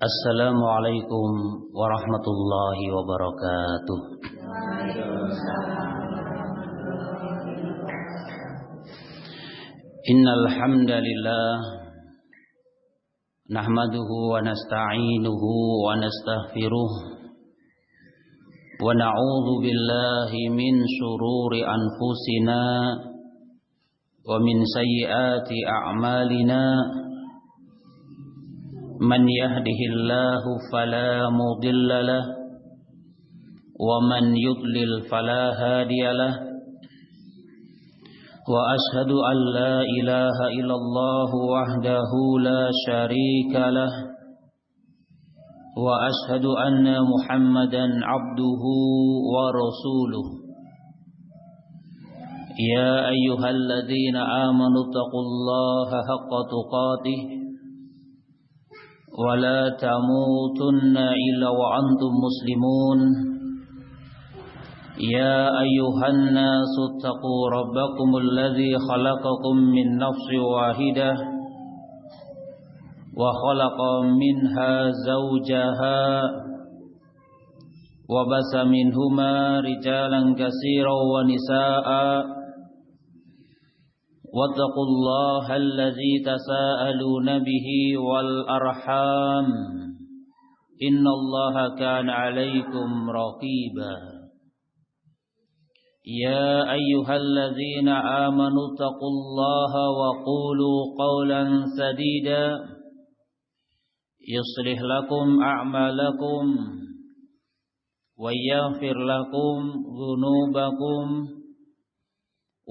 Assalamualaikum warahmatullahi wabarakatuh. Innal hamdalillah nahmaduhu wa nasta'inuhu wa nastaghfiruh wa na'udzu billahi min shururi anfusina wa min sayyiati a'malina. Man yahdihillahu fala mudilla lah wa man yudlil fala hadiya lah wa ashhadu an la ilaha illallah wahdahu la syarika lah wa ashhadu anna Muhammadan abduhu wa rasuluh. Ya ayyuhalladzina amanu taqullaha haqqa tuqatih ولا تموتن إلا وأنتم مسلمون. يا أيها الناس اتقوا ربكم الذي خلقكم من نفس واحدة وخلق منها زوجها وبث منهما رجالا كثيرا ونساء واتقوا الله الذي تساءلون به والأرحام إن الله كان عليكم رقيبا. يا أيها الذين آمنوا اتقوا الله وقولوا قولا سديدا يصلح لكم أعمالكم ويغفر لكم ذنوبكم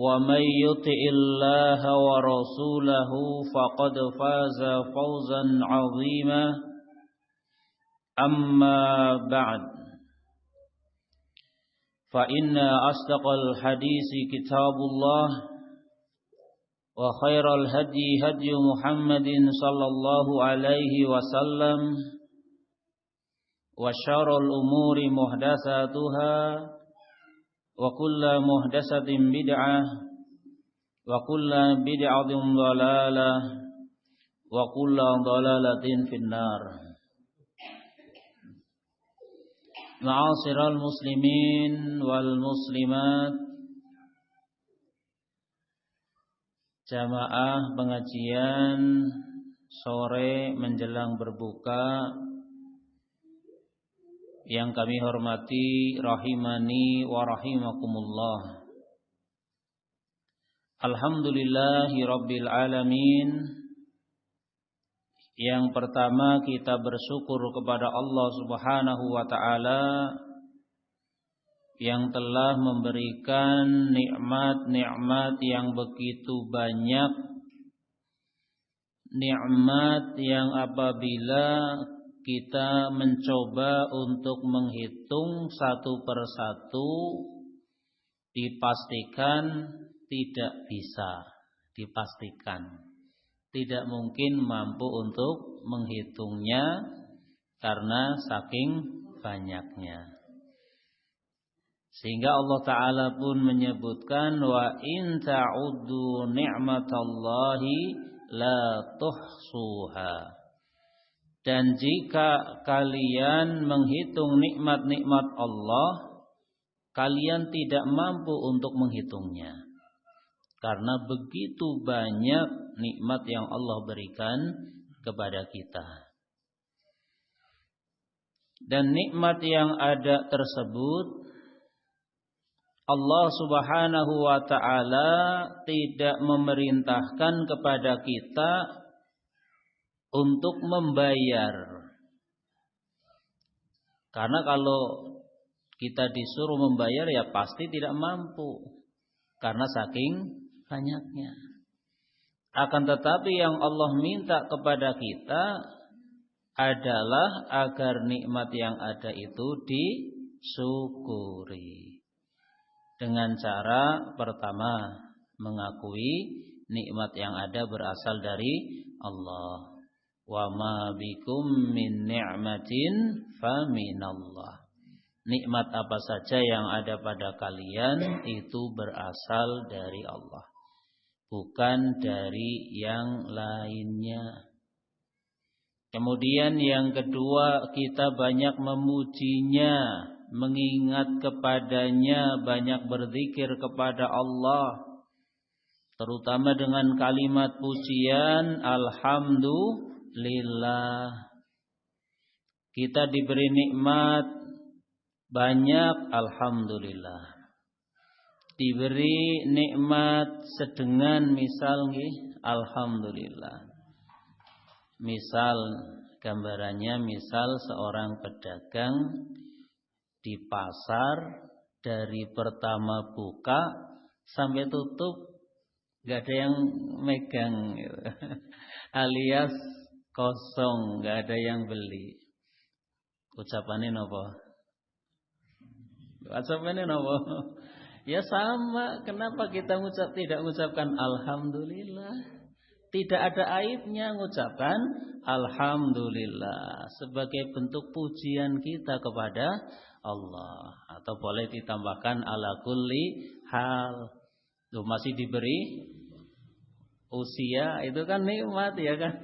ومن يطع الله ورسوله فقد فاز فوزا عظيما. أما بعد فإن أصدق الحديث كتاب الله وخير الهدي هدي محمد صلى الله عليه وسلم وشر الأمور محدثاتها وكل محدثة بدعة وكل بدعة ضلالة وكل ضلالة في النار. Ma'asyiral muslimin wal muslimat, jamaah pengajian sore menjelang berbuka yang kami hormati rahimani wa rahimakumullah. Alhamdulillahi rabbil alamin. Yang pertama kita bersyukur kepada Allah Subhanahu wa taala yang telah memberikan nikmat-nikmat yang begitu banyak, nikmat yang apabila kita mencoba untuk menghitung satu persatu dipastikan tidak bisa, dipastikan tidak mungkin mampu untuk menghitungnya karena saking banyaknya. Sehingga Allah Ta'ala pun menyebutkan wa in ta'uddu ni'matallahi la tuhsuha. Dan jika kalian menghitung nikmat-nikmat Allah, kalian tidak mampu untuk menghitungnya. Karena begitu banyak nikmat yang Allah berikan kepada kita. Dan nikmat yang ada tersebut, Allah Subhanahu wa ta'ala tidak memerintahkan kepada kita untuk membayar. Karena kalau kita disuruh membayar ya pasti tidak mampu karena saking banyaknya. Akan tetapi yang Allah minta kepada kita adalah agar nikmat yang ada itu disyukuri. Dengan cara pertama mengakui nikmat yang ada berasal dari Allah. Wa ma bikum min ni'matin fa minallah. Nikmat apa saja yang ada pada kalian itu berasal dari Allah, bukan dari yang lainnya. Kemudian yang kedua, kita banyak memujinya, mengingat kepadanya, banyak berzikir kepada Allah, terutama dengan kalimat pujian alhamdulillah. Kita diberi nikmat banyak, alhamdulillah. Diberi nikmat sedengan misal nggih, alhamdulillah. Misal gambarannya, misal seorang pedagang di pasar dari pertama buka sampai tutup nggak ada yang megang gitu. Alias kosong, nggak ada yang beli. Ucapannya napa? Ucapannya napa? Ya sama, kenapa kita tidak mengucapkan alhamdulillah? Tidak ada aibnya mengucapkan alhamdulillah sebagai bentuk pujian kita kepada Allah, atau boleh ditambahkan ala kulli hal. Loh, masih diberi usia, itu kan nikmat ya kan?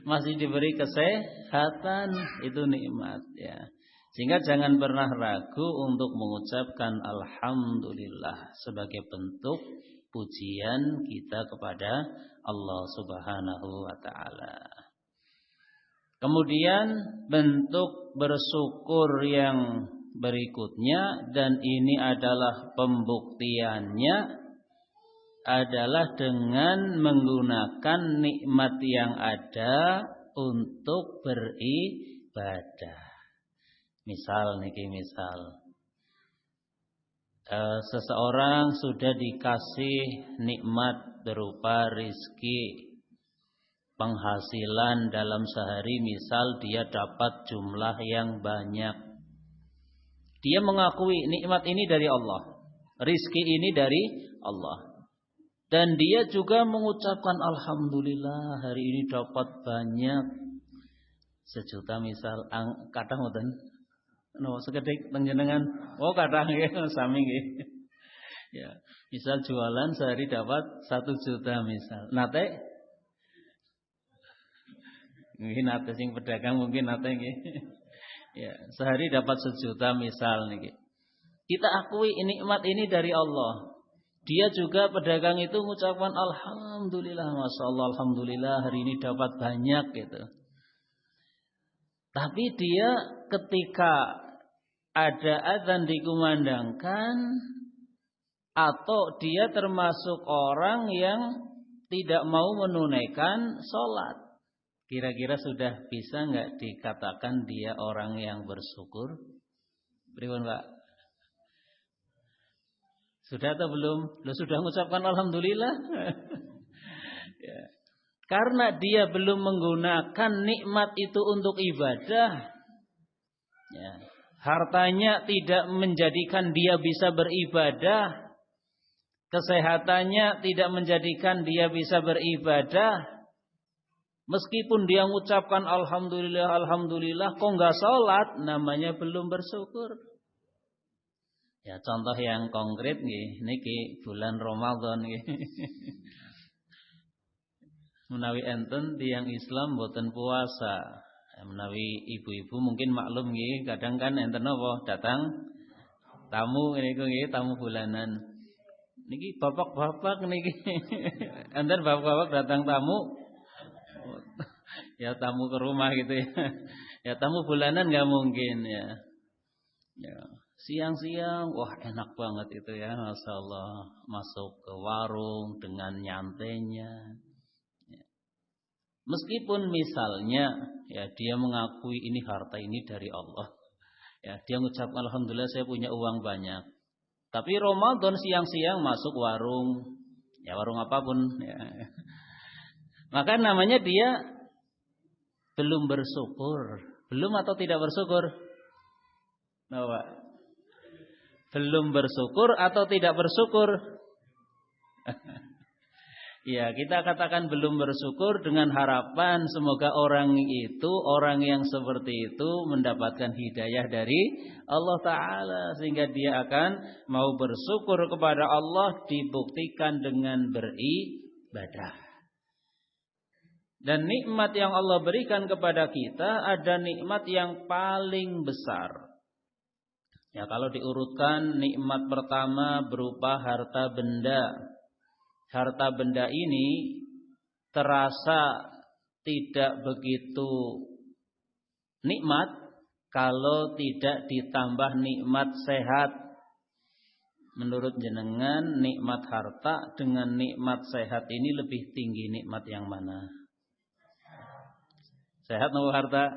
Masih diberi kesehatan, itu nikmat ya. Sehingga jangan pernah ragu untuk mengucapkan alhamdulillah sebagai bentuk pujian kita kepada Allah Subhanahu wa taala. Kemudian bentuk bersyukur yang berikutnya, dan ini adalah pembuktiannya, adalah dengan menggunakan nikmat yang ada untuk beribadah. Misal niki, seseorang sudah dikasih nikmat berupa rizki, penghasilan dalam sehari, misal dia dapat jumlah yang banyak. Dia mengakui nikmat ini dari Allah, rizki ini dari Allah, dan dia juga mengucapkan alhamdulillah hari ini dapat banyak 1 juta misal, kathah mboten? No, sekedhik panjenengan. Oh, kathah nggih, sami nggih. Ya, misal jualan sehari dapat 1 juta misal. Nate? Nggih, nate sing pedagang mungkin nate nggih. Ya, sehari dapat 1 juta misal niki. Kita akui nikmat ini dari Allah. Dia juga pedagang itu mengucapkan alhamdulillah, masyaallah, alhamdulillah hari ini dapat banyak gitu. Tapi dia ketika ada azan dikumandangkan, atau dia termasuk orang yang tidak mau menunaikan sholat, kira-kira sudah bisa nggak dikatakan dia orang yang bersyukur? Pripun Pak? Sudah atau belum? Loh, sudah mengucapkan alhamdulillah. Ya. Karena dia belum menggunakan nikmat itu untuk ibadah, ya. Hartanya tidak menjadikan dia bisa beribadah, kesehatannya tidak menjadikan dia bisa beribadah. Meskipun dia mengucapkan alhamdulillah, alhamdulillah, kok nggak sholat, namanya belum bersyukur. Ya, contoh yang konkret nih, niki bulan Ramadan nih. Menawi enten tiyang Islam boten puasa. Menawi ibu-ibu mungkin maklum nggih, kadang kan enten napa datang tamu niku nggih, tamu bulanan. Niki bapak-bapak niki. Enten bapak-bapak datang tamu. Ya tamu ke rumah gitu ya. Ya tamu bulanan enggak mungkin ya. Ya, siang-siang wah enak banget itu ya, masyaallah, masuk ke warung dengan nyantainya. Meskipun misalnya ya dia mengakui ini harta ini dari Allah, ya dia mengucapkan alhamdulillah saya punya uang banyak. Tapi Ramadan siang-siang masuk warung, ya warung apapun, ya. Maka namanya dia belum bersyukur, belum atau tidak bersyukur? Nah, belum bersyukur atau tidak bersyukur? Ya, kita katakan belum bersyukur dengan harapan semoga orang itu, orang yang seperti itu mendapatkan hidayah dari Allah Ta'ala, sehingga dia akan mau bersyukur kepada Allah, dibuktikan dengan beribadah. Dan nikmat yang Allah berikan kepada kita ada nikmat yang paling besar. Ya, kalau diurutkan, nikmat pertama berupa harta benda. Harta benda ini terasa tidak begitu nikmat kalau tidak ditambah nikmat sehat. Menurut jenengan, nikmat harta dengan nikmat sehat ini lebih tinggi nikmat yang mana? Sehat nopo harta?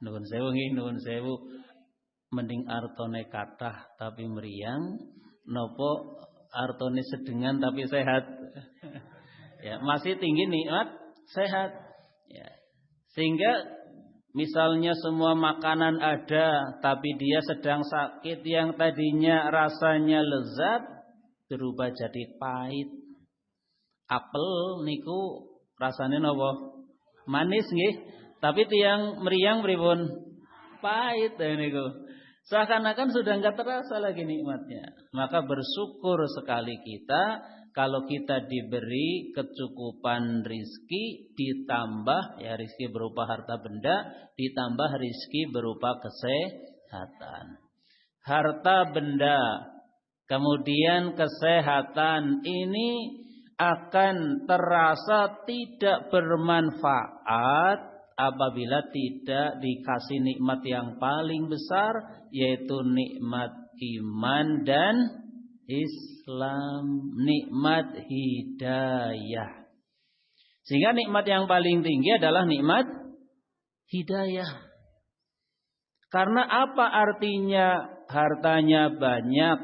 Nuwun sewu nggih, nuwun sewu. Mending artone kathah tapi meriang, nopo artone sedengan tapi sehat? Ya, masih tinggi nikmat sehat. Ya. Sehingga misalnya semua makanan ada tapi dia sedang sakit, yang tadinya rasanya lezat berubah jadi pahit. Apel niku rasanya nopo? Manis nggih, tapi tiang meriang pripun? Pahit niku. Seakan-akan sudah enggak terasa lagi nikmatnya. Maka bersyukur sekali kita kalau kita diberi kecukupan rizki, ditambah ya rizki berupa harta benda, ditambah rizki berupa kesehatan. Harta benda, kemudian kesehatan ini akan terasa tidak bermanfaat apabila tidak dikasih nikmat yang paling besar, yaitu nikmat iman dan Islam, nikmat hidayah. Sehingga nikmat yang paling tinggi adalah nikmat hidayah. Karena apa artinya hartanya banyak,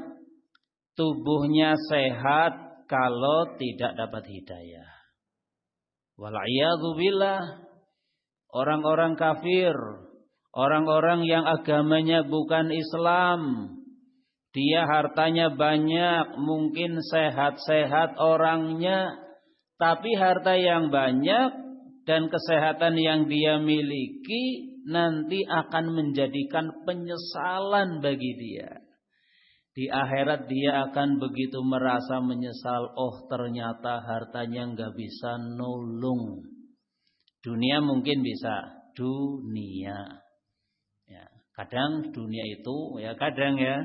tubuhnya sehat, kalau tidak dapat hidayah? Wal'iyadzubillah. Orang-orang kafir, orang-orang yang agamanya bukan Islam, dia hartanya banyak, mungkin sehat-sehat orangnya, tapi harta yang banyak dan kesehatan yang dia miliki nanti akan menjadikan penyesalan bagi dia. Di akhirat dia akan begitu merasa menyesal, oh ternyata hartanya nggak bisa nolong. Dunia mungkin bisa, dunia. Ya, kadang dunia itu, ya kadang ya,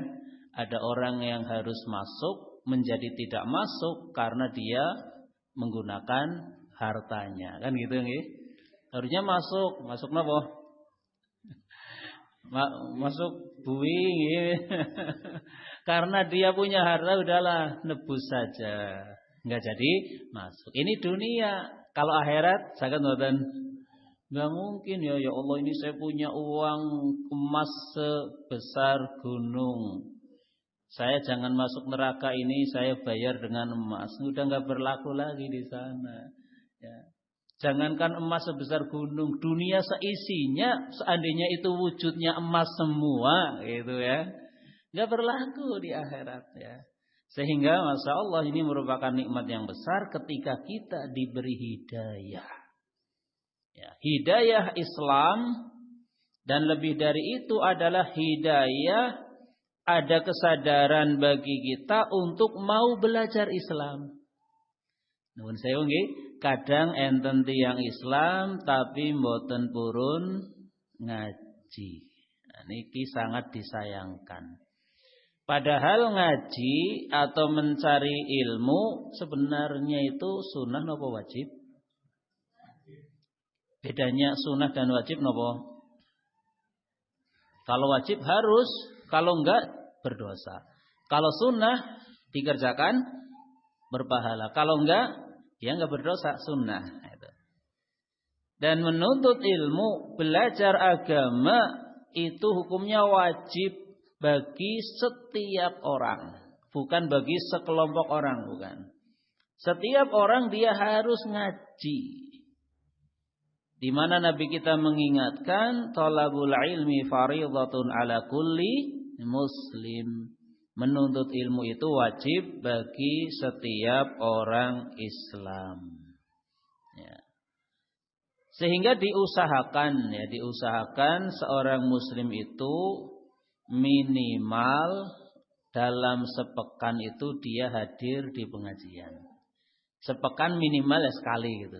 ada orang yang harus masuk menjadi tidak masuk karena dia menggunakan hartanya, kan gitu nggih? Harusnya masuk napa? Masuk bui nggih. Karena dia punya harta udahlah nebus saja, enggak jadi masuk. Ini dunia. Kalau akhirat saged mboten? Enggak mungkin ya. Ya Allah, ini saya punya uang emas sebesar gunung. Saya jangan masuk neraka ini, saya bayar dengan emas. Udah enggak berlaku lagi di sana. Ya. Jangankan emas sebesar gunung, dunia seisinya seandainya itu wujudnya emas semua, gitu ya. Enggak berlaku di akhirat ya. Sehingga Masya Allah ini merupakan nikmat yang besar ketika kita diberi hidayah. Ya, hidayah Islam, dan lebih dari itu adalah hidayah ada kesadaran bagi kita untuk mau belajar Islam. Nuwun sewu nggih, kadang enten tiyang Islam tapi mboten purun ngaji. Nah, niki sangat disayangkan. Padahal ngaji atau mencari ilmu sebenarnya itu sunnah napa wajib? Bedanya sunnah dan wajib napa? Kalau wajib harus, kalau enggak berdosa. Kalau sunnah dikerjakan berpahala. Kalau enggak, ya enggak berdosa, sunnah. Dan menuntut ilmu, belajar agama itu hukumnya wajib bagi setiap orang, bukan bagi sekelompok orang, bukan. Setiap orang dia harus ngaji. Di mana Nabi kita mengingatkan, thalabul ilmi fardhatun ala kulli muslim. Menuntut ilmu itu wajib bagi setiap orang Islam. Ya. Sehingga diusahakan seorang muslim itu minimal dalam sepekan itu dia hadir di pengajian. Sepekan minimal ya sekali gitu.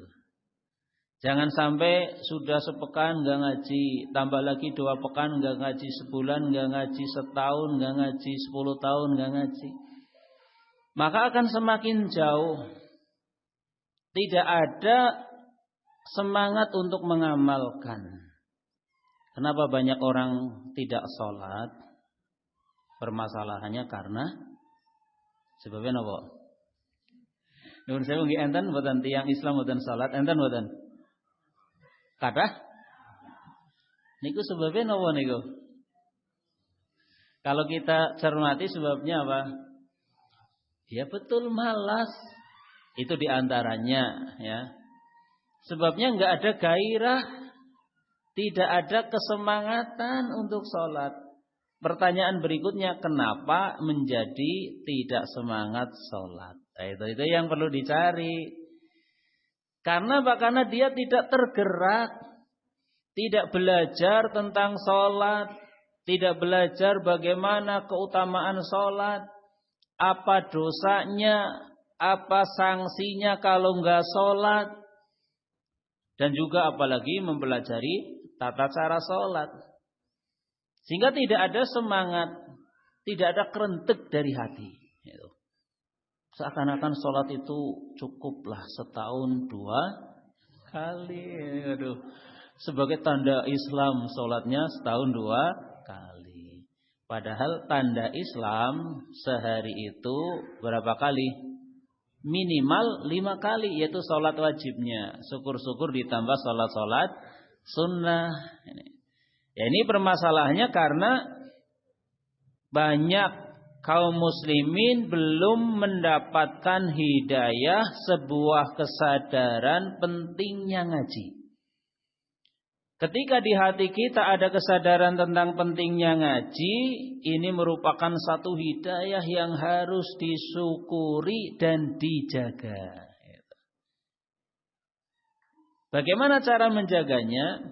Jangan sampai sudah sepekan nggak ngaji, tambah lagi 2 pekan nggak ngaji, sebulan nggak ngaji, setahun nggak ngaji, 10 tahun nggak ngaji. Maka akan semakin jauh. Tidak ada semangat untuk mengamalkan. Kenapa banyak orang tidak sholat? Permasalahannya karena sebabnya apa? Nuhun sewu nggih enten mboten tiyang Islam mboten salat, enten mboten? Kathah? Niku sebabnya napa niku? Kalau kita cermati sebabnya apa? Ya betul, malas. Itu diantaranya ya. Sebabnya enggak ada gairah, tidak ada kesemangatan untuk sholat. Pertanyaan berikutnya, kenapa menjadi tidak semangat sholat? Nah, itu yang perlu dicari. Karena apa? Karena dia tidak tergerak, tidak belajar tentang sholat, tidak belajar bagaimana keutamaan sholat, apa dosanya, apa sanksinya kalau enggak sholat, dan juga apalagi mempelajari tata cara sholat. Sehingga tidak ada semangat, tidak ada kerentek dari hati. Seakan-akan sholat itu cukuplah setahun 2 kali. Aduh. Sebagai tanda Islam sholatnya setahun 2 kali. Padahal tanda Islam sehari itu berapa kali? Minimal 5 kali, yaitu sholat wajibnya. Syukur-syukur ditambah sholat-sholat sunnah. Ya, ini permasalahannya karena banyak kaum muslimin belum mendapatkan hidayah, sebuah kesadaran pentingnya ngaji. Ketika di hati kita ada kesadaran tentang pentingnya ngaji, ini merupakan satu hidayah yang harus disyukuri dan dijaga. Bagaimana cara menjaganya?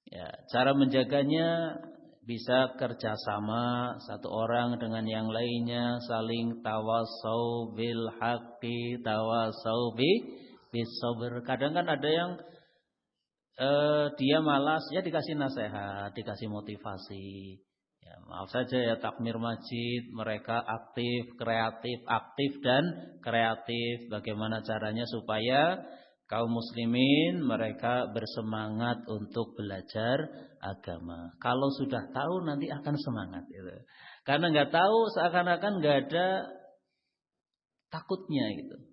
Ya, cara menjaganya bisa kerjasama satu orang dengan yang lainnya, saling tawasau bil haqqi, tawasau bis sabr. Kadang kan ada yang dia malas, ya dikasih nasihat, dikasih motivasi. Ya, maaf saja ya, takmir masjid, mereka aktif, kreatif, aktif dan kreatif. Bagaimana caranya supaya kaum muslimin mereka bersemangat untuk belajar agama. Kalau sudah tahu nanti akan semangat gitu. Karena nggak tahu seakan-akan nggak ada takutnya gitu.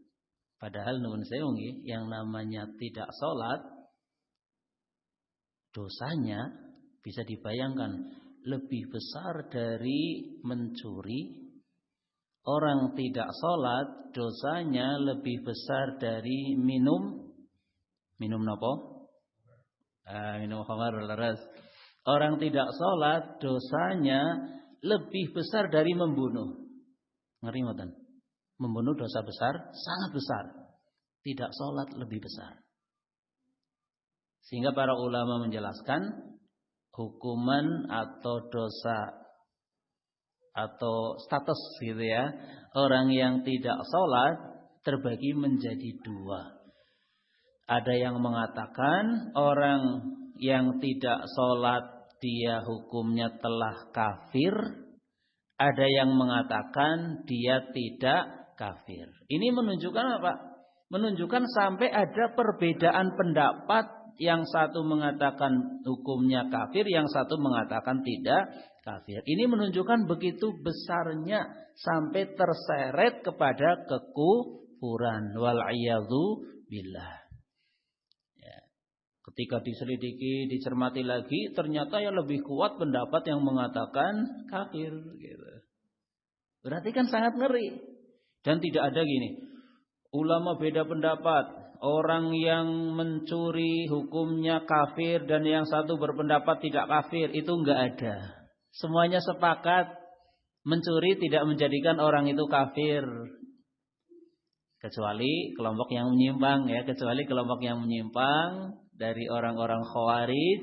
Padahal nuwun sewu nggih, yang namanya tidak sholat, dosanya bisa dibayangkan lebih besar dari mencuri. Orang tidak sholat dosanya lebih besar dari minum nopo? Minum khamar laras. Orang tidak sholat dosanya lebih besar dari membunuh. Ngeri ngoten? Membunuh dosa besar, sangat besar. Tidak sholat lebih besar. Sehingga para ulama menjelaskan hukuman atau dosa atau status gitu ya, orang yang tidak sholat terbagi menjadi 2. Ada yang mengatakan orang yang tidak sholat dia hukumnya telah kafir. Ada yang mengatakan dia tidak kafir. Ini menunjukkan apa? Menunjukkan sampai ada perbedaan pendapat. Yang satu mengatakan hukumnya kafir, yang satu mengatakan tidak kafir. Ini menunjukkan begitu besarnya sampai terseret kepada kekufuran. Wal'iyadzu billah. Ya. Ketika diselidiki, dicermati lagi, ternyata yang lebih kuat pendapat yang mengatakan kafir. Gitu. Berarti kan sangat ngeri. Dan tidak ada gini, ulama beda pendapat. Orang yang mencuri hukumnya kafir dan yang satu berpendapat tidak kafir, itu enggak ada. Semuanya sepakat mencuri tidak menjadikan orang itu kafir. Kecuali kelompok yang menyimpang ya, kecuali kelompok yang menyimpang dari orang-orang Khawarij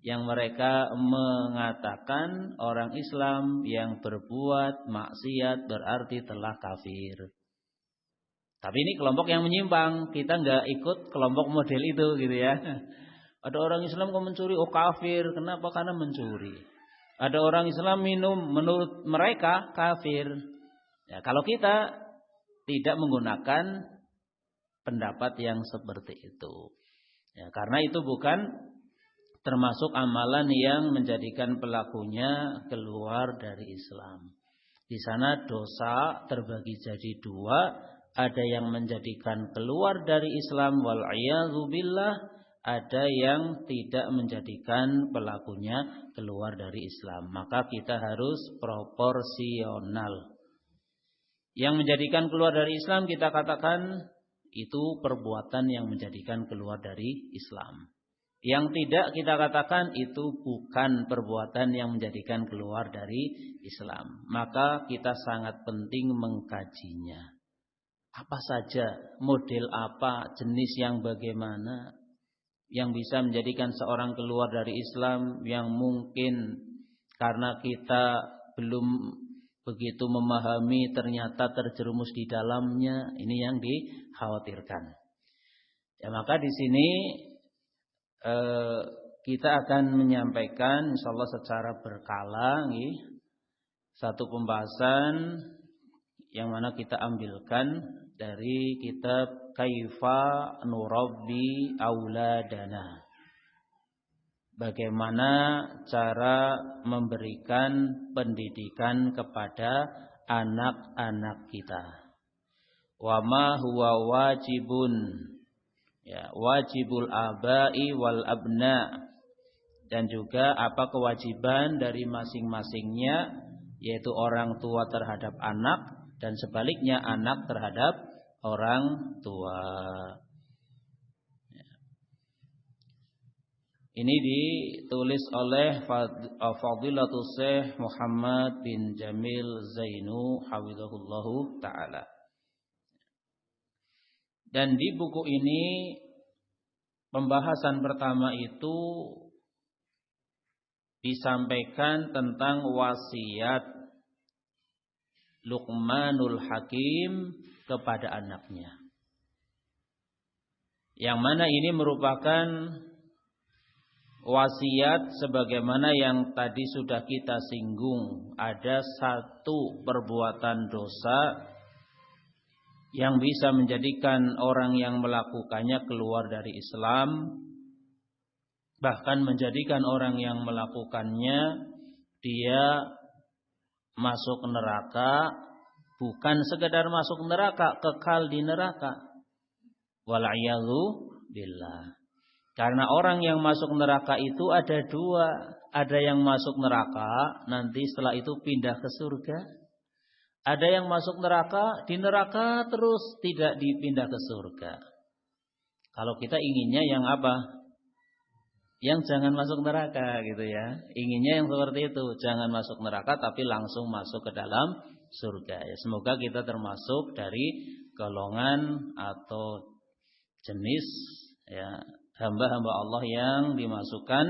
yang mereka mengatakan orang Islam yang berbuat maksiat berarti telah kafir. Tapi ini kelompok yang menyimpang. Kita nggak ikut kelompok model itu gitu ya. Ada orang Islam kok mencuri, oh kafir. Kenapa? Karena mencuri. Ada orang Islam minum, menurut mereka kafir. Ya, kalau kita tidak menggunakan pendapat yang seperti itu. Ya, karena itu bukan termasuk amalan yang menjadikan pelakunya keluar dari Islam. Di sana dosa terbagi jadi dua. Ada yang menjadikan keluar dari Islam wal'iyadzu billah, ada yang tidak menjadikan pelakunya keluar dari Islam. Maka kita harus proporsional. Yang menjadikan keluar dari Islam kita katakan itu perbuatan yang menjadikan keluar dari Islam. Yang tidak kita katakan itu bukan perbuatan yang menjadikan keluar dari Islam. Maka kita sangat penting mengkajinya. Apa saja, model apa, jenis yang bagaimana yang bisa menjadikan seorang keluar dari Islam, yang mungkin karena kita belum begitu memahami ternyata terjerumus di dalamnya. Ini yang dikhawatirkan. Ya, maka di sini kita akan menyampaikan insyaallah secara berkala satu pembahasan yang mana kita ambilkan dari kitab Kaifa Nurabbi Auladana. Bagaimana cara memberikan pendidikan kepada anak-anak kita. Wa ma huwa wajibun, ya, wajibul abai wal abna, dan juga apa kewajiban dari masing-masingnya, yaitu orang tua terhadap anak dan sebaliknya anak terhadap orang tua. Ini ditulis oleh Fadilatul Syekh Muhammad bin Jamil Zainu hafizahullahu taala. Dan di buku ini pembahasan pertama itu disampaikan tentang wasiat Luqmanul Hakim kepada anaknya. Yang mana ini merupakan wasiat sebagaimana yang tadi sudah kita singgung. Ada satu perbuatan dosa yang bisa menjadikan orang yang melakukannya keluar dari Islam. Bahkan menjadikan orang yang melakukannya dia masuk neraka, bukan sekedar masuk neraka, kekal di neraka. Wal'iyadzu billah. Karena orang yang masuk neraka itu ada dua. Ada yang masuk neraka, nanti setelah itu pindah ke surga. Ada yang masuk neraka, di neraka terus tidak dipindah ke surga. Kalau kita inginnya yang apa? Yang jangan masuk neraka gitu ya. Inginnya yang seperti itu, jangan masuk neraka tapi langsung masuk ke dalam surga. Ya, semoga kita termasuk dari golongan atau jenis ya hamba-hamba Allah yang dimasukkan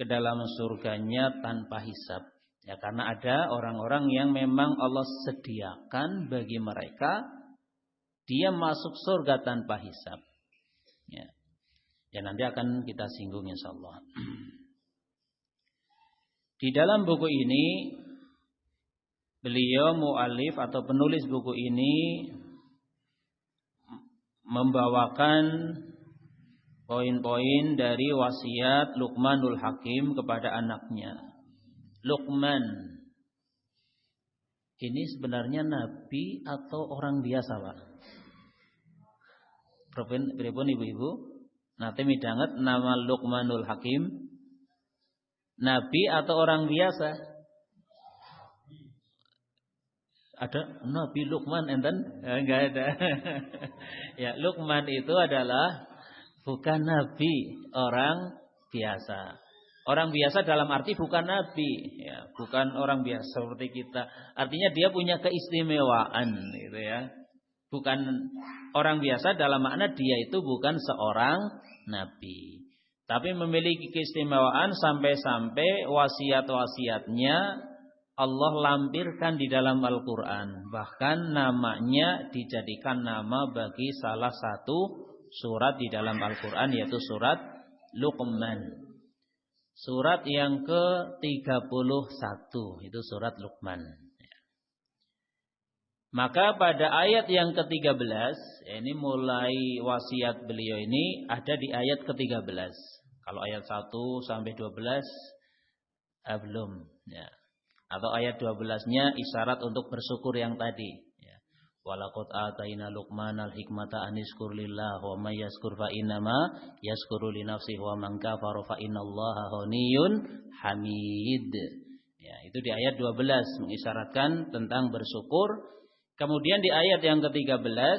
ke dalam surganya tanpa hisab. Ya, karena ada orang-orang yang memang Allah sediakan bagi mereka dia masuk surga tanpa hisab. Ya. Ya, nanti akan kita singgung insyaallah. Di dalam buku ini beliau muallif atau penulis buku ini membawakan poin-poin dari wasiat Luqmanul Hakim kepada anaknya. Luqman ini sebenarnya nabi atau orang biasa, Pak? Pripun ibu-ibu? Nanti midanget nama Luqmanul Hakim, nabi atau orang biasa? Ada Nabi Luqman enten? Enggak ada. Ya, Luqman itu adalah bukan nabi, orang biasa. Orang biasa dalam arti bukan nabi, ya, bukan orang biasa seperti kita. Artinya dia punya keistimewaan, gitu ya. Bukan orang biasa dalam makna dia itu bukan seorang nabi, tapi memiliki keistimewaan sampai-sampai wasiat-wasiatnya Allah lampirkan di dalam Al-Quran. Bahkan namanya dijadikan nama bagi salah satu surat di dalam Al-Quran, yaitu surat Luqman. Surat yang ke-31 itu surat Luqman. Maka pada ayat yang ke-13, ini mulai wasiat beliau ini ada di ayat ke-13. Kalau ayat 1 sampai 12 belum, ya. Atau ayat 12-nya isyarat untuk bersyukur yang tadi, ya. Walaqad ataina Luqmanal hikmata anishkur lillah wa may yashkur fa innama yashkuru li nafsihi wa man kafara fa innallaha ghaniyyun hamid. Ya, itu di ayat 12 mengisyaratkan tentang bersyukur. Kemudian di ayat yang ke-13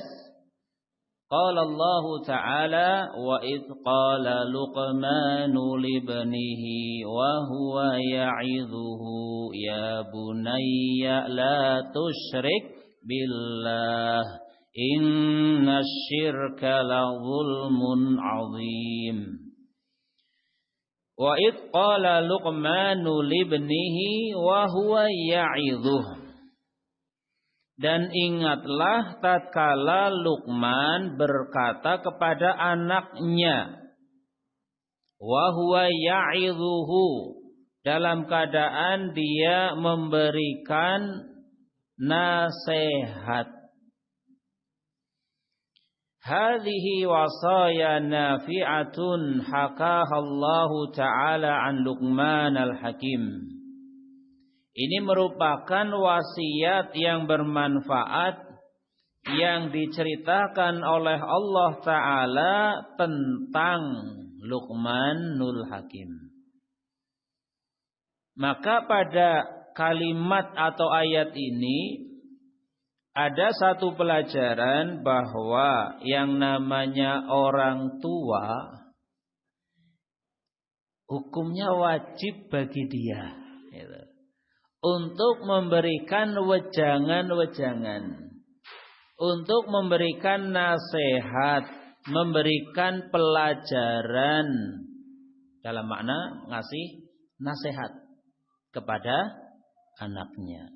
qala Allah Ta'ala wa id qala Luqmanu libnihi wa huwa ya'idhuhu ya bunayya la tusyrik billah inna syirka la zulmun azim. Wa id qala Luqmanu libnihi wa huwa ya'idhuhu. Dan ingatlah tatkala Luqman berkata kepada anaknya, wa huwa ya'idhuhu, dalam keadaan dia memberikan nasihat. Hadhihi wasaya nafi'atun hakaha Allah Ta'ala an Luqman al-Hakim. Ini merupakan wasiat yang bermanfaat yang diceritakan oleh Allah Ta'ala tentang Luqmanul Hakim. Maka pada kalimat atau ayat ini ada satu pelajaran bahwa yang namanya orang tua hukumnya wajib bagi dia, gitu, untuk memberikan wejangan-wejangan, untuk memberikan nasihat, memberikan pelajaran, dalam makna ngasih nasihat kepada anaknya.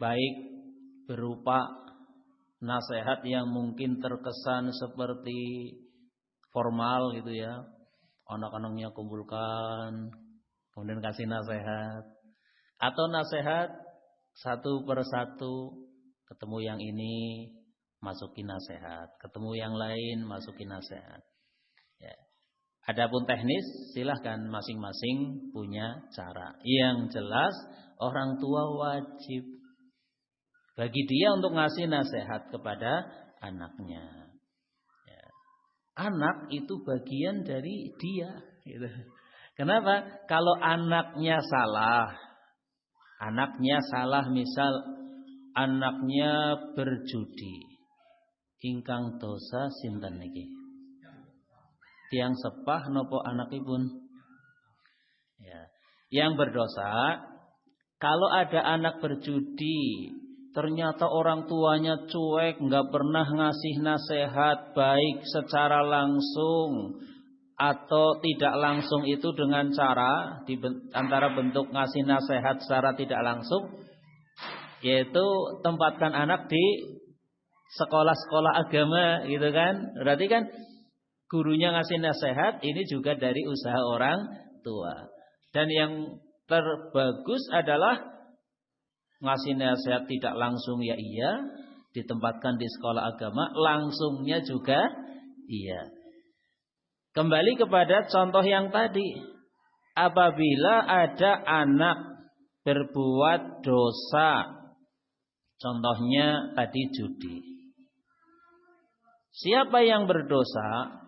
Baik berupa nasihat yang mungkin terkesan seperti formal gitu ya. Anak-anaknya kumpulkan, kemudian kasih nasihat, atau nasihat satu persatu, ketemu yang ini masukin nasihat, ketemu yang lain masukin nasihat. Ya. Adapun teknis silahkan masing-masing punya cara. Yang jelas orang tua wajib bagi dia untuk ngasih nasihat kepada anaknya. Ya. Anak itu bagian dari dia. Gitu. Kenapa? Kalau anaknya salah, misal anaknya berjudi, ingkang dosa sinten niki? Tiang sepah nopo anakipun? Ya. Yang berdosa kalau ada anak berjudi, ternyata orang tuanya cuek, nggak pernah ngasih nasihat baik secara langsung atau tidak langsung, itu dengan cara antara bentuk ngasih nasihat secara tidak langsung, yaitu tempatkan anak di sekolah-sekolah agama, gitu kan? Berarti kan gurunya ngasih nasihat ini juga dari usaha orang tua. Dan yang terbagus adalah ngasih nasihat tidak langsung ya iya, ditempatkan di sekolah agama, langsungnya juga iya. Kembali kepada contoh yang tadi. Apabila ada anak berbuat dosa, contohnya tadi judi. Siapa yang berdosa?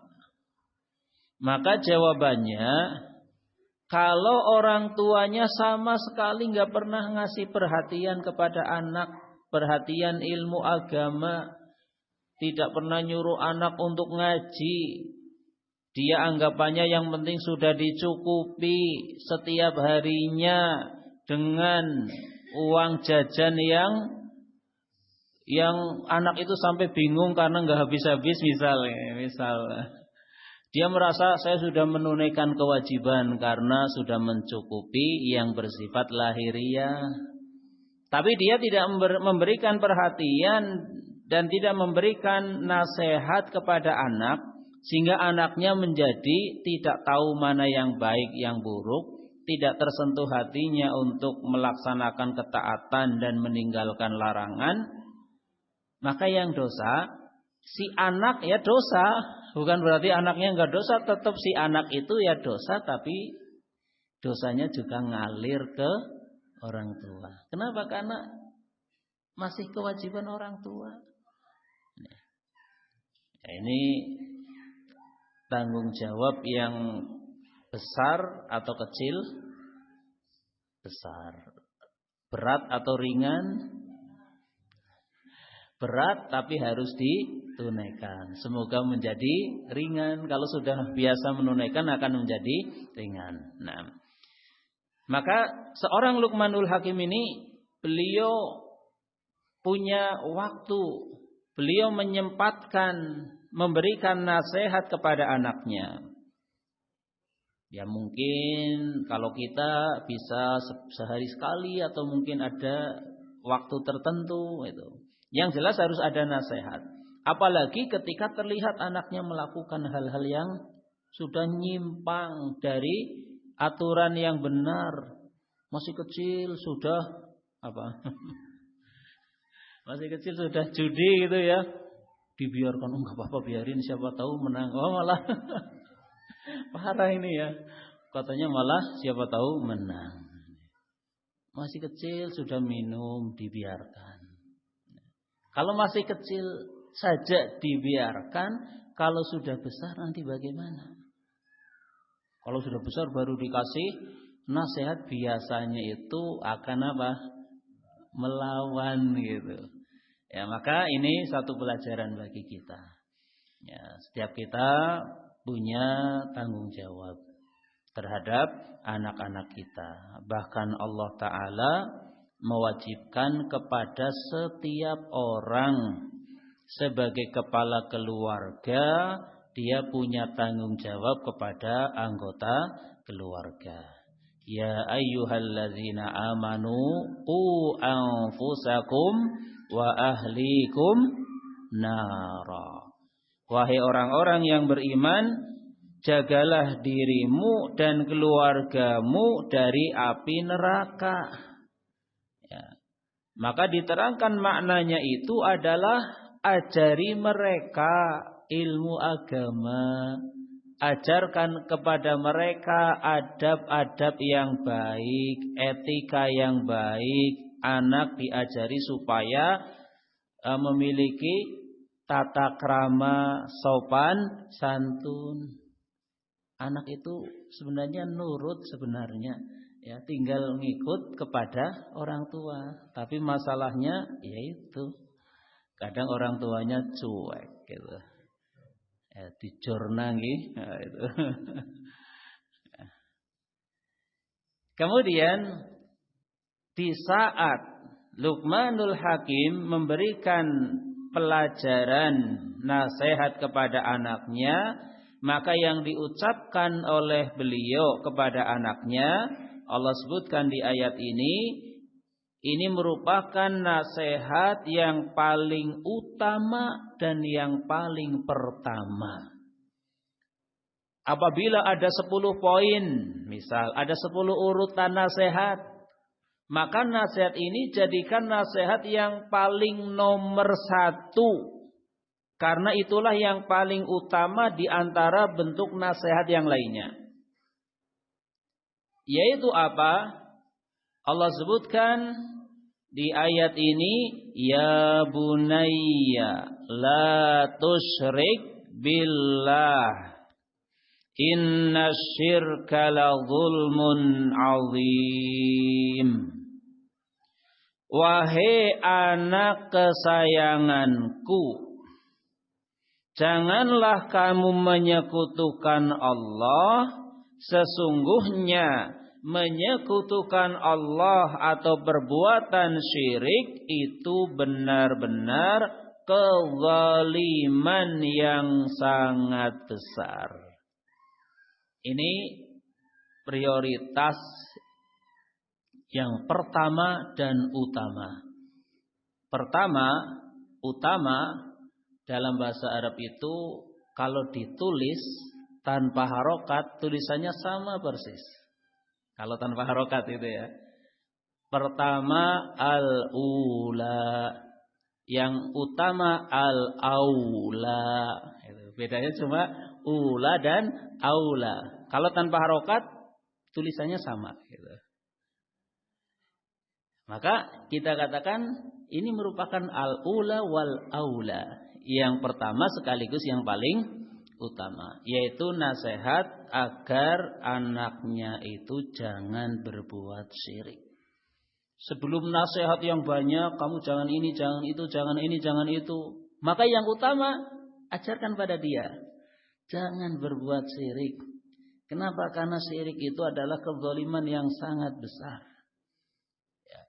Maka jawabannya, kalau orang tuanya sama sekali nggak pernah ngasih perhatian kepada anak, perhatian ilmu agama, tidak pernah nyuruh anak untuk ngaji, dia anggapannya yang penting sudah dicukupi setiap harinya dengan uang jajan yang anak itu sampai bingung karena nggak habis-habis misal. Dia merasa saya sudah menunaikan kewajiban karena sudah mencukupi yang bersifat lahiriah. Tapi dia tidak memberikan perhatian dan tidak memberikan nasihat kepada anak, sehingga anaknya menjadi tidak tahu mana yang baik yang buruk, tidak tersentuh hatinya untuk melaksanakan ketaatan dan meninggalkan larangan. Maka yang dosa si anak ya dosa. Bukan berarti anaknya enggak dosa, tetap si anak itu ya dosa, tapi dosanya juga ngalir ke orang tua. Kenapa? Karena masih kewajiban orang tua. Ini tanggung jawab yang besar atau kecil? Besar. Berat atau ringan? Berat tapi harus ditunaikan. Semoga menjadi ringan. Kalau sudah biasa menunaikan akan menjadi ringan. Nah, maka seorang Luqmanul Hakim ini beliau punya waktu. Beliau menyempatkan memberikan nasihat kepada anaknya. Ya mungkin kalau kita bisa sehari sekali atau mungkin ada waktu tertentu itu. Yang jelas harus ada nasihat. Apalagi ketika terlihat anaknya melakukan hal-hal yang sudah nyimpang dari aturan yang benar. Masih kecil sudah apa? Masih kecil sudah judi gitu ya. Dibiarkan, enggak apa-apa, biarin, siapa tahu menang. Oh malah parah ini ya. Katanya malah siapa tahu menang. Masih kecil sudah minum, dibiarkan. Kalau masih kecil saja dibiarkan, kalau sudah besar nanti bagaimana? Kalau sudah besar baru dikasih nasihat, biasanya itu akan apa? Melawan gitu. Ya, maka ini satu pelajaran bagi kita. Ya, setiap kita punya tanggung jawab terhadap anak-anak kita. Bahkan Allah Ta'ala mewajibkan kepada setiap orang sebagai kepala keluarga, dia punya tanggung jawab kepada anggota keluarga. Ya ayyuhalladzina amanu qu anfusakum wa ahlikum nara. Wahai orang-orang yang beriman, jagalah dirimu dan keluargamu dari api neraka. Maka diterangkan maknanya itu adalah ajari mereka ilmu agama. Ajarkan kepada mereka adab-adab yang baik, etika yang baik. Anak diajari supaya memiliki tata krama, sopan, santun. Anak itu sebenarnya nurut sebenarnya. Ya, tinggal ngikut kepada orang tua. Tapi masalahnya yaitu kadang orang tuanya cuek gitu. Ya, dijornangi itu. Kemudian di saat Luqmanul Hakim memberikan pelajaran nasihat kepada anaknya, maka yang diucapkan oleh beliau kepada anaknya Allah sebutkan di ayat ini merupakan nasihat yang paling utama dan yang paling pertama. Apabila ada 10 poin, misal ada 10 urutan nasihat, maka nasihat ini jadikan nasihat yang paling nomor 1. Karena itulah yang paling utama di antara bentuk nasihat yang lainnya. Yaitu apa? Allah sebutkan di ayat ini, ya bunayya la tusyrik billah inna syirka la zulmun azim. Wahai anak kesayanganku, janganlah kamu menyekutukan Allah. Sesungguhnya menyekutukan Allah atau perbuatan syirik itu benar-benar kezaliman yang sangat besar. Ini prioritas yang pertama dan utama. Pertama, utama dalam bahasa Arab itu kalau ditulis tanpa harokat tulisannya sama persis. Kalau tanpa harokat itu ya. Pertama al-ula, yang utama al-aula. Bedanya cuma ula dan aula. Kalau tanpa harokat tulisannya sama. Maka kita katakan ini merupakan al-ula wal aula. Yang pertama sekaligus yang paling utama, yaitu nasihat agar anaknya itu jangan berbuat syirik. Sebelum nasihat yang banyak, kamu jangan ini, jangan itu, jangan ini, jangan itu. Maka yang utama, ajarkan pada dia, jangan berbuat syirik. Kenapa? Karena syirik itu adalah kezaliman yang sangat besar. Ya.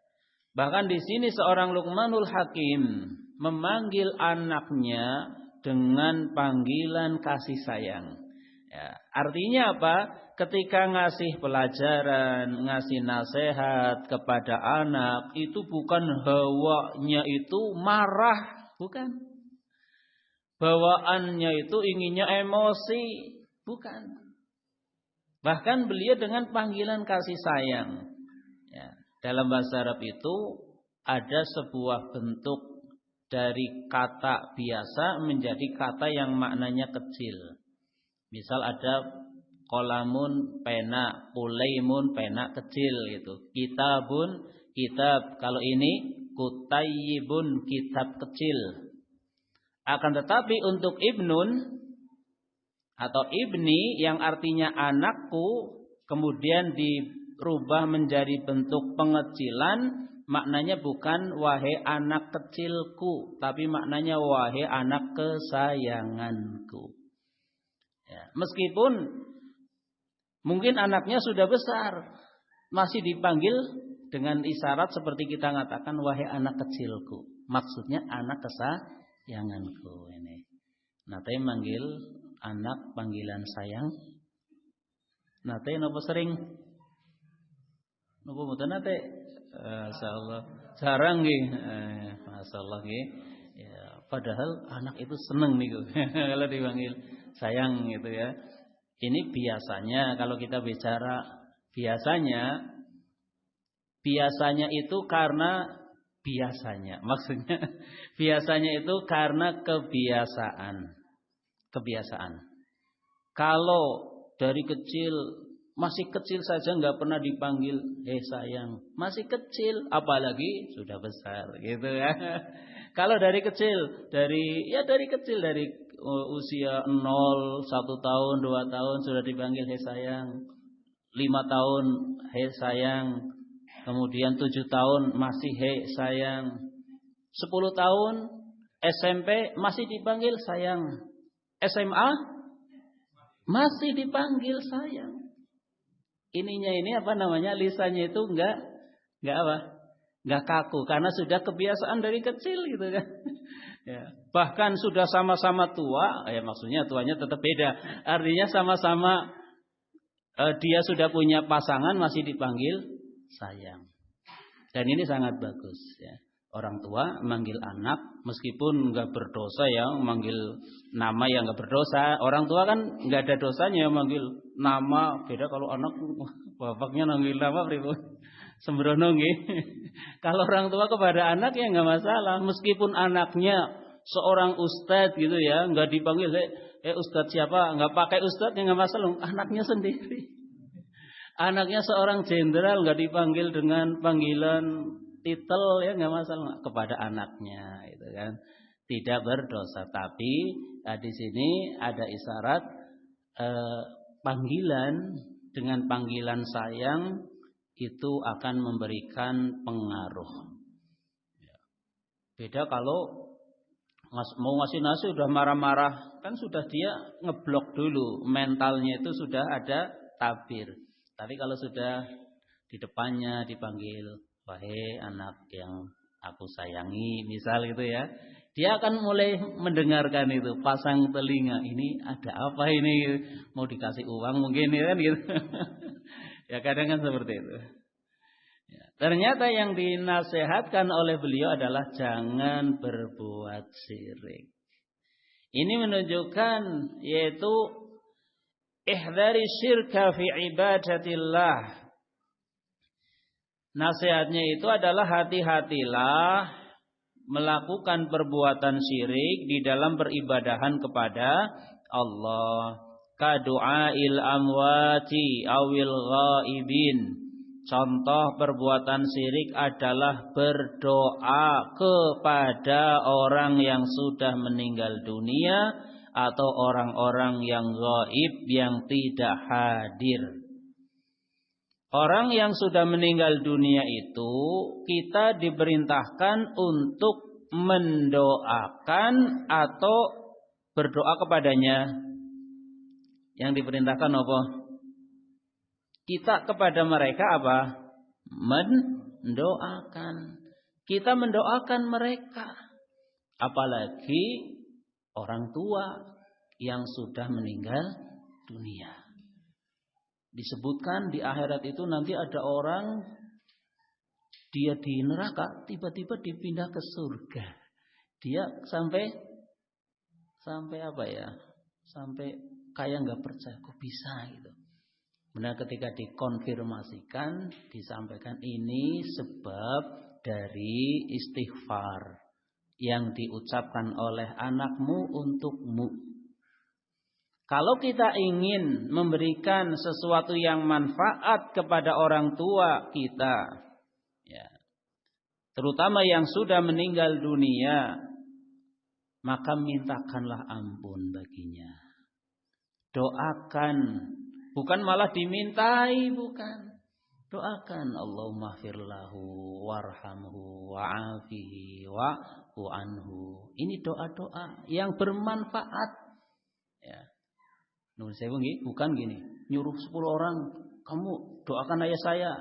Bahkan di sini seorang Luqmanul Hakim memanggil anaknya dengan panggilan kasih sayang. Ya, artinya apa? Ketika ngasih pelajaran, ngasih nasihat kepada anak, itu bukan hawanya itu marah, bukan. Bawaannya itu inginnya emosi, bukan. Bahkan beliau dengan panggilan kasih sayang. Ya, dalam bahasa Arab itu ada sebuah bentuk dari kata biasa menjadi kata yang maknanya kecil. Misal ada kolamun pena, ulaimun pena kecil gitu. Kitabun kitab. Kalau ini kutayyibun kitab kecil. Akan tetapi untuk ibnun atau ibni yang artinya anakku kemudian dirubah menjadi bentuk pengecilan, maknanya bukan wahai anak kecilku, tapi maknanya wahai anak kesayanganku. Ya, meskipun mungkin anaknya sudah besar, masih dipanggil dengan isyarat seperti kita mengatakan wahai anak kecilku. Maksudnya anak kesayanganku ini. Nate manggil anak panggilan sayang. Nate napa sering? Napa mboten nate? Masyaallah. Jarang nggih. Masyaallah nggih. Ya, padahal anak itu seneng niku kalau dipanggil sayang gitu ya. Ini biasanya kalau kita bicara biasanya itu karena biasanya. Maksudnya biasanya itu karena kebiasaan. Kalau dari kecil, masih kecil saja nggak pernah dipanggil sayang, masih kecil, apalagi sudah besar gitu ya. Kalau dari kecil, dari usia 0, 1 tahun, 2 tahun sudah dipanggil sayang, 5 tahun sayang, kemudian 7 tahun masih sayang, 10 tahun SMP masih dipanggil sayang, SMA masih dipanggil sayang. Ininya ini apa namanya, lisannya itu enggak kaku karena sudah kebiasaan dari kecil gitu kan. Ya. Bahkan sudah sama-sama tua, ya maksudnya tuanya tetap beda. Artinya sama-sama dia sudah punya pasangan masih dipanggil sayang. Dan ini sangat bagus ya. Orang tua manggil anak meskipun enggak berdosa ya, manggil nama yang enggak berdosa. Orang tua kan enggak ada dosanya manggil nama, beda kalau anak bapaknya manggil nama pripun? Sembrono nggih. Kalau orang tua kepada anak ya enggak masalah, meskipun anaknya seorang ustadz gitu ya, enggak dipanggil ustadz siapa, enggak pakai ustadz ya enggak masalah, anaknya sendiri. Anaknya seorang jenderal enggak dipanggil dengan panggilan titel ya enggak masalah kepada anaknya itu kan. Tidak berdosa, tapi di sini ada isyarat panggilan dengan panggilan sayang itu akan memberikan pengaruh. Beda kalau mau ngasih nasi udah marah-marah, kan sudah dia ngeblok dulu, mentalnya itu sudah ada tabir. Tapi kalau sudah di depannya dipanggil wahai anak yang aku sayangi, misal gitu ya. Dia akan mulai mendengarkan itu, pasang telinga. Ini ada apa ini? Mau dikasih uang mungkin ya kan gitu. Ya kadang kan seperti itu. Ya, ternyata yang dinasehatkan oleh beliau adalah jangan berbuat syirik. Ini menunjukkan yaitu ihdari syirka fi ibadatillah. Nasihatnya itu adalah hati-hatilah melakukan perbuatan syirik di dalam peribadahan kepada Allah. Kadu'ail amwati awil ghaibin. Contoh perbuatan syirik adalah berdoa kepada orang yang sudah meninggal dunia atau orang-orang yang gaib yang tidak hadir. Orang yang sudah meninggal dunia itu kita diperintahkan untuk mendoakan atau berdoa kepadanya. Yang diperintahkan apa? Kita kepada mereka apa? Mendoakan. Kita mendoakan mereka. Apalagi orang tua yang sudah meninggal dunia. Disebutkan di akhirat itu nanti ada orang dia di neraka tiba-tiba dipindah ke surga. Dia sampai apa ya? Sampai kayak nggak percaya kok bisa gitu. Benar ketika dikonfirmasikan disampaikan ini sebab dari istighfar yang diucapkan oleh anakmu untukmu. Kalau kita ingin memberikan sesuatu yang manfaat kepada orang tua kita, ya, terutama yang sudah meninggal dunia, maka mintakanlah ampun baginya. Doakan, bukan malah dimintai, bukan. Doakan, Allahumma firlahu warhamhu wa'afihi wa'fu anhu. Ini doa-doa yang bermanfaat. Ya. Nun sewu nggih, bukan gini, nyuruh 10 orang, kamu doakan ayah saya.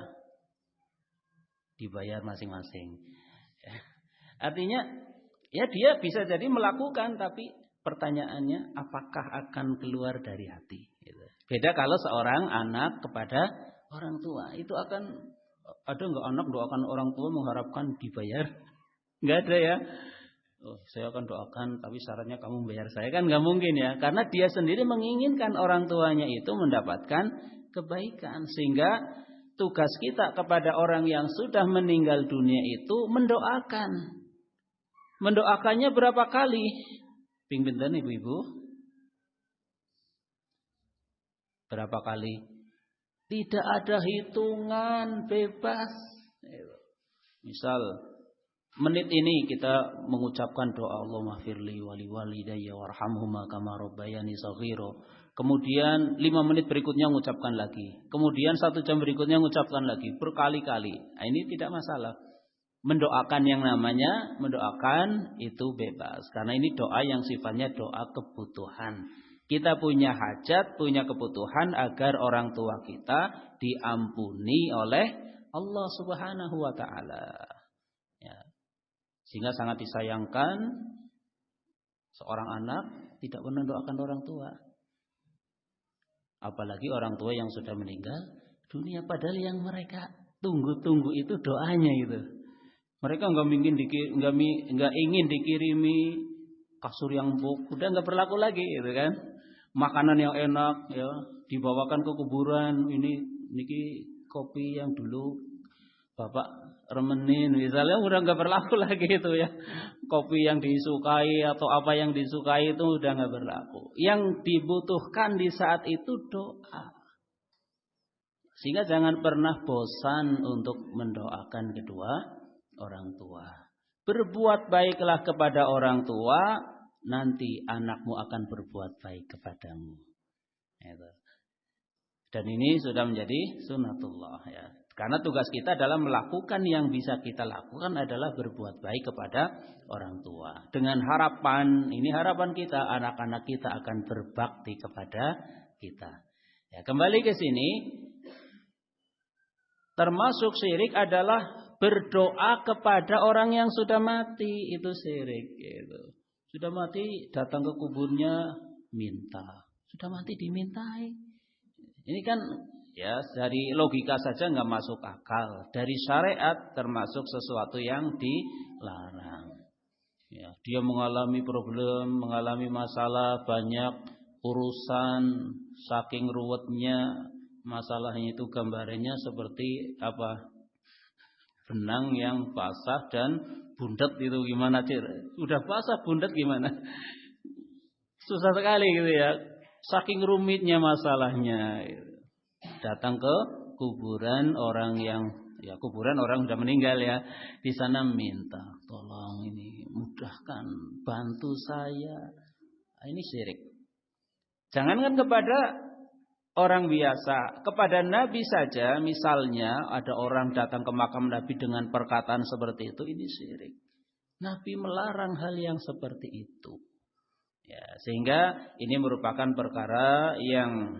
Dibayar masing-masing. Ya. Artinya, ya dia bisa jadi melakukan, tapi pertanyaannya apakah akan keluar dari hati. Gitu. Beda kalau seorang anak kepada orang tua, itu akan ada nggak anak doakan orang tua mengharapkan dibayar? Nggak ada ya. Oh, saya akan doakan tapi syaratnya kamu bayar saya, kan nggak mungkin ya, karena dia sendiri menginginkan orang tuanya itu mendapatkan kebaikan. Sehingga tugas kita kepada orang yang sudah meninggal dunia itu mendoakan. Mendoakannya berapa kali? Ping pinten ibu-ibu? Berapa kali? Tidak ada hitungan, bebas. Misal menit ini kita mengucapkan doa Allahumma firli wali walidayya warhamhuma kama rabbayani shaghira. Kemudian 5 menit berikutnya mengucapkan lagi. Kemudian 1 jam berikutnya mengucapkan lagi. Berkali-kali. Nah, ini tidak masalah. Mendoakan yang namanya mendoakan itu bebas. Karena ini doa yang sifatnya doa kebutuhan. Kita punya hajat, punya kebutuhan agar orang tua kita diampuni oleh Allah Subhanahu wa ta'ala. Ya. Sehingga sangat disayangkan seorang anak tidak pernah mendoakan orang tua. Apalagi orang tua yang sudah meninggal dunia, padahal yang mereka tunggu-tunggu itu doanya itu. Mereka nggak ingin dikirimi kasur yang empuk, udah nggak berlaku lagi, gitu kan? Makanan yang enak, ya dibawakan ke kuburan. Niki kopi yang dulu bapak remenin, misalnya udah nggak berlaku lagi itu ya. Kopi yang disukai atau apa yang disukai itu udah nggak berlaku. Yang dibutuhkan di saat itu doa. Sehingga jangan pernah bosan untuk mendoakan kedua orang tua. Berbuat baiklah kepada orang tua, nanti anakmu akan berbuat baik kepadamu. Dan ini sudah menjadi sunatullah ya. Karena tugas kita adalah melakukan yang bisa kita lakukan adalah berbuat baik kepada orang tua. Dengan harapan, ini harapan kita, anak-anak kita akan berbakti kepada kita. Ya, kembali ke sini, termasuk syirik adalah berdoa kepada orang yang sudah mati itu syirik gitu. Sudah mati datang ke kuburnya minta. Sudah mati dimintai. Ini kan ya dari logika saja nggak masuk akal. Dari syariat termasuk sesuatu yang dilarang. Ya, dia mengalami problem, mengalami masalah, banyak urusan, saking ruwetnya masalahnya itu gambarannya seperti apa? Benang yang basah dan bundet itu gimana, Cir? Udah basah bundet gimana? Susah sekali gitu ya. Saking rumitnya masalahnya. Datang ke kuburan orang yang kuburan orang sudah meninggal ya. Di sana minta, tolong ini mudahkan, bantu saya. Ini syirik. Jangankan kepada orang biasa, kepada Nabi saja misalnya ada orang datang ke makam Nabi dengan perkataan seperti itu, ini syirik. Nabi melarang hal yang seperti itu. Ya, sehingga ini merupakan perkara yang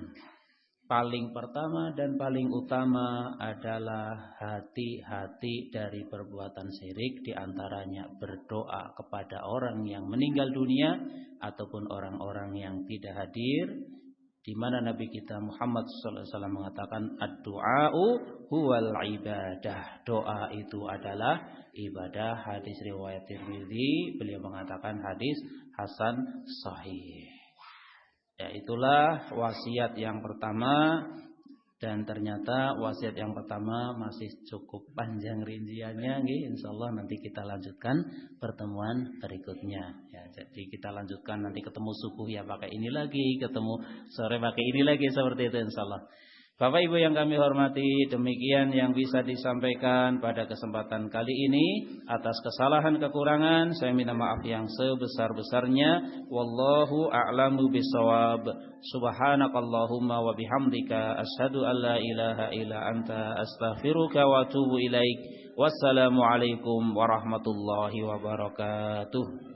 paling pertama dan paling utama adalah hati-hati dari perbuatan syirik, diantaranya berdoa kepada orang yang meninggal dunia ataupun orang-orang yang tidak hadir, di mana Nabi kita Muhammad SAW mengatakan ad-du'a'u huwal ibadah. Doa itu adalah ibadah. Hadis riwayat Tirmidzi, beliau mengatakan hadis hasan sahih. Ya, itulah wasiat yang pertama, dan ternyata wasiat yang pertama masih cukup panjang rinciannya. Insyaallah nanti kita lanjutkan pertemuan berikutnya. Ya, jadi kita lanjutkan nanti ketemu subuh ya pakai ini lagi, ketemu sore pakai ini lagi, seperti itu insyaallah. Bapak Ibu yang kami hormati, demikian yang bisa disampaikan pada kesempatan kali ini. Atas kesalahan kekurangan saya minta maaf yang sebesar-besarnya. Wallahu a'lamu bishawab. Subhanakallahumma wa bihamdika asyhadu an la ilaha illa anta astaghfiruka wa atubu ilaik. Wassalamualaikum warahmatullahi wabarakatuh.